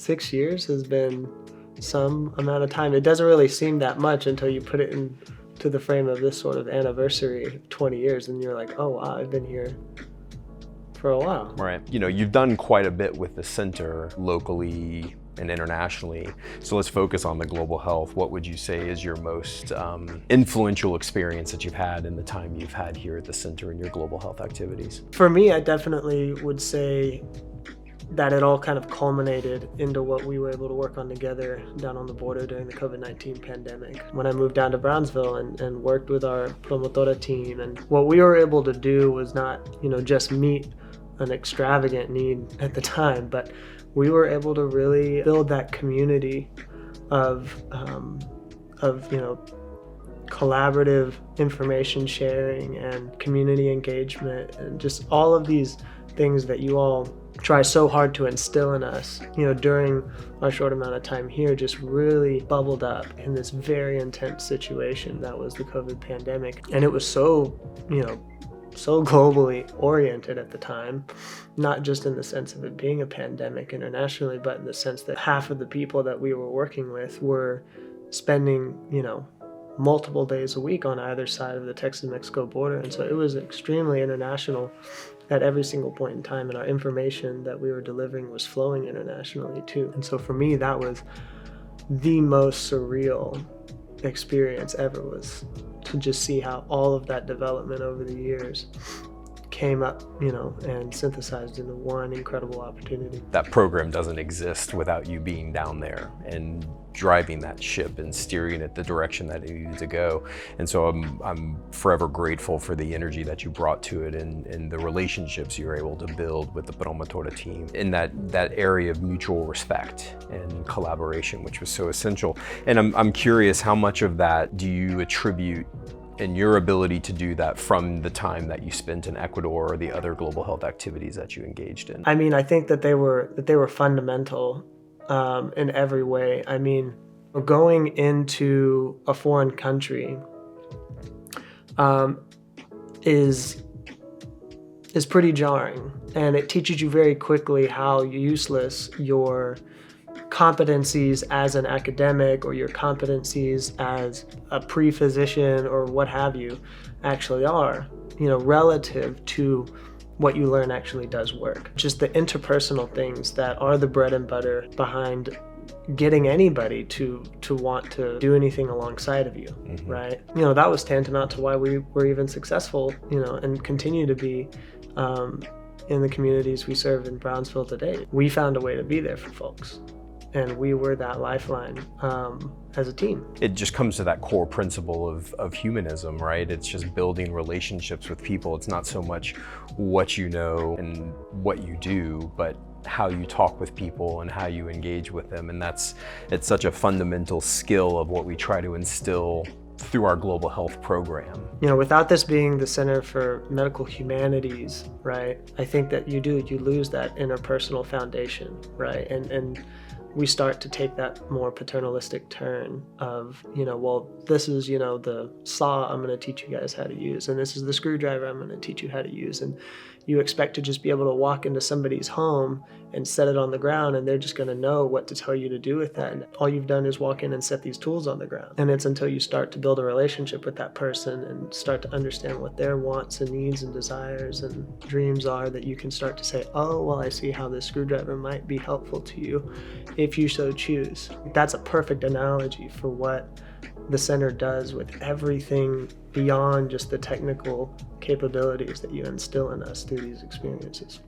6 years has been some amount of time. It doesn't really seem that much until you put it into the frame of this sort of anniversary of 20 years, and you're like, oh wow, I've been here for a while. Right. You've done quite a bit with the center locally and internationally. So let's focus on the global health. What would you say is your most influential experience that you've had in the time you've had here at the center in your global health activities? For me, I definitely would say that it all kind of culminated into what we were able to work on together down on the border during the COVID-19 pandemic. When I moved down to Brownsville and worked with our Promotora team, and what we were able to do was not, just meet an extravagant need at the time, but we were able to really build that community of collaborative information sharing and community engagement, and just all of these things that you all try so hard to instill in us, during our short amount of time here, just really bubbled up in this very intense situation that was the COVID pandemic. And it was so globally oriented at the time, not just in the sense of it being a pandemic internationally, but in the sense that half of the people that we were working with were spending, multiple days a week on either side of the Texas-Mexico border. And so it was extremely international at every single point in time, and our information that we were delivering was flowing internationally too. And so for me, that was the most surreal experience ever, was to just see how all of that development over the years came up, and synthesized into one incredible opportunity. That program doesn't exist without you being down there and driving that ship and steering it the direction that it needed to go. And so I'm forever grateful for the energy that you brought to it, and the relationships you were able to build with the Promotora team in that area of mutual respect and collaboration, which was so essential. And I'm curious, how much of that do you attribute and your ability to do that from the time that you spent in Ecuador or the other global health activities that you engaged in? I mean, I think that they were fundamental in every way. I mean, going into a foreign country is pretty jarring, and it teaches you very quickly how useless your competencies as an academic or your competencies as a pre-physician or what have you actually are, relative to what you learn actually does work. Just the interpersonal things that are the bread and butter behind getting anybody to want to do anything alongside of you, mm-hmm. right? That was tantamount to why we were even successful, and continue to be in the communities we serve in Brownsville today. We found a way to be there for folks, and we were that lifeline as a team. It just comes to that core principle of humanism, right? It's just building relationships with people. It's not so much what you know and what you do, but how you talk with people and how you engage with them. And it's such a fundamental skill of what we try to instill through our global health program. Without this being the Center for Medical Humanities, right, I think that you lose that interpersonal foundation, right? And we start to take that more paternalistic turn of, well, this is, the saw I'm going to teach you guys how to use, and this is the screwdriver I'm going to teach you how to use. And you expect to just be able to walk into somebody's home and set it on the ground, and they're just going to know what to tell you to do with that. And all you've done is walk in and set these tools on the ground. And it's until you start to build a relationship with that person and start to understand what their wants and needs and desires and dreams are that you can start to say, oh, well, I see how this screwdriver might be helpful to you if you so choose. That's a perfect analogy for what the center does with everything beyond just the technical capabilities that you instill in us through these experiences.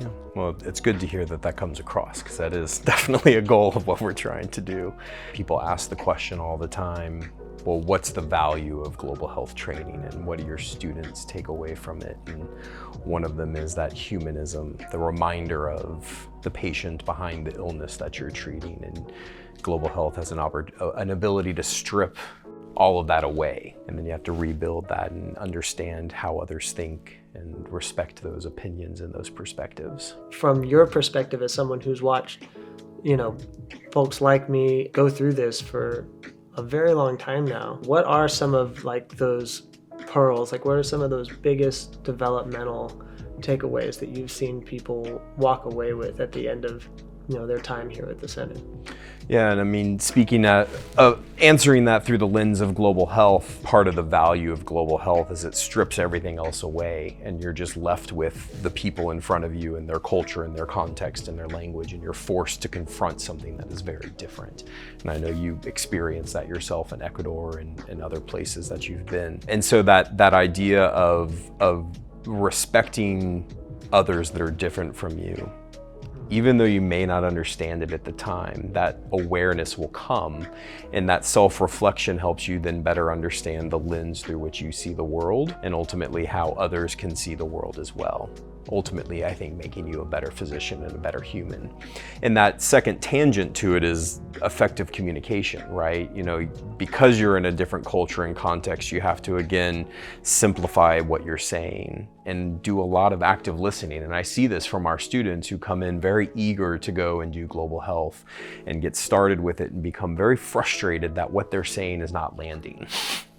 Yeah, well, it's good to hear that comes across, because that is definitely a goal of what we're trying to do. People ask the question all the time, well, what's the value of global health training, and what do your students take away from it? And one of them is that humanism, the reminder of the patient behind the illness that you're treating. And global health has an ability to strip all of that away, and then you have to rebuild that and understand how others think and respect those opinions and those perspectives. From your perspective as someone who's watched, folks like me go through this for a very long time now, what are some of those pearls? What are some of those biggest developmental takeaways that you've seen people walk away with at the end of their time here at the center. Yeah, and I mean, answering that through the lens of global health, part of the value of global health is it strips everything else away, and you're just left with the people in front of you and their culture and their context and their language, and you're forced to confront something that is very different. And I know you experienced that yourself in Ecuador and other places that you've been. And so that idea of respecting others that are different from you, even though you may not understand it at the time, that awareness will come, and that self-reflection helps you then better understand the lens through which you see the world, and ultimately how others can see the world as well. Ultimately, I think making you a better physician and a better human. And that second tangent to it is effective communication, right? Because you're in a different culture and context, you have to, again, simplify what you're saying and do a lot of active listening. And I see this from our students who come in very eager to go and do global health and get started with it and become very frustrated that what they're saying is not landing.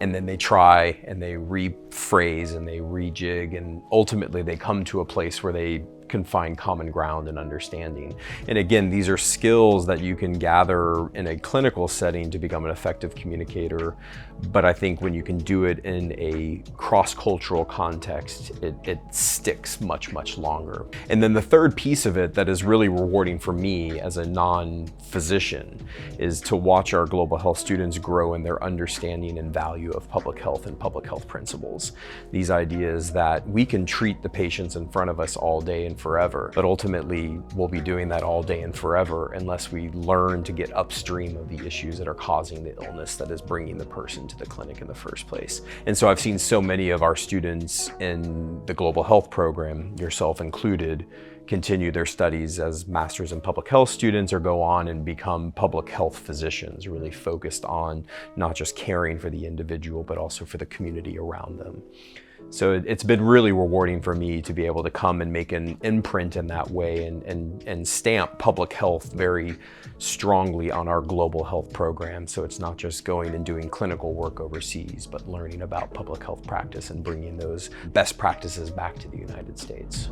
And then they try and they rephrase and they rejig, and ultimately they come to a place where they can find common ground and understanding. And again, these are skills that you can gather in a clinical setting to become an effective communicator. But I think when you can do it in a cross-cultural context, it sticks much, much longer. And then the third piece of it that is really rewarding for me as a non-physician is to watch our global health students grow in their understanding and value of public health and public health principles. These ideas that we can treat the patients in front of us all day and forever, but ultimately we'll be doing that all day and forever unless we learn to get upstream of the issues that are causing the illness that is bringing the person to the clinic in the first place. And so I've seen so many of our students in the global health program, yourself included, continue their studies as masters in public health students or go on and become public health physicians, really focused on not just caring for the individual, but also for the community around them. So it's been really rewarding for me to be able to come and make an imprint in that way and stamp public health very strongly on our global health program. So it's not just going and doing clinical work overseas, but learning about public health practice and bringing those best practices back to the United States.